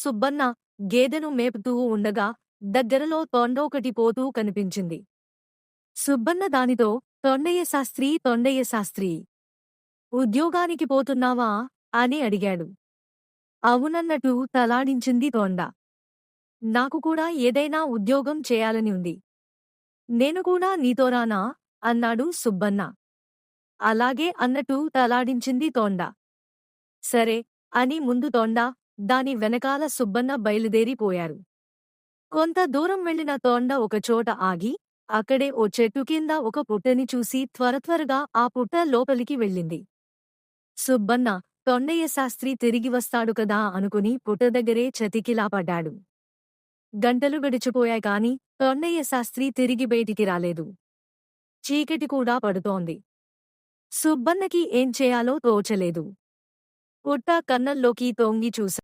సుబ్బన్న గేదెను మేపుతూ ఉండగా దగ్గరలో తొండొకటి పోతూ కనిపించింది. సుబ్బన్న దానితో, తొండయ్య శాస్త్రీ, ఉద్యోగానికి పోతున్నావా అని అడిగాడు. అవునన్నట్టు తలాడించింది తోండ. నాకు కూడా ఏదైనా ఉద్యోగం చేయాలని ఉంది. నేను కూడా నీతో రానా అన్నాడు సుబ్బన్న. అలాగే అన్నట్టు తలాడించింది తోండ. సరే అని ముందు తోండ, దాని వెనకాల సుబ్బన్న బయలుదేరిపోయారు. కొంత దూరం వెళ్లిన తోండ ఒకచోట ఆగి, అక్కడే ఓ చెట్టు కింద ఒక పుట్టని చూసి త్వరత్వరగా ఆ పుట్ట లోపలికి వెళ్ళింది. సుబ్బన్న, తొండయ్య శాస్త్రి తిరిగి వస్తాడు కదా అనుకుని పుట్ట దగ్గరే చతికిలా పడ్డాడు. గంటలు గడిచిపోయాయి కాని తొండయ్య శాస్త్రి తిరిగి బయటికి రాలేదు. చీకటి కూడా పడుతోంది. సుబ్బన్నకి ఏం చేయాలో తోచలేదు. పుట్ట కన్నంలోకి తొంగి చూశాడు.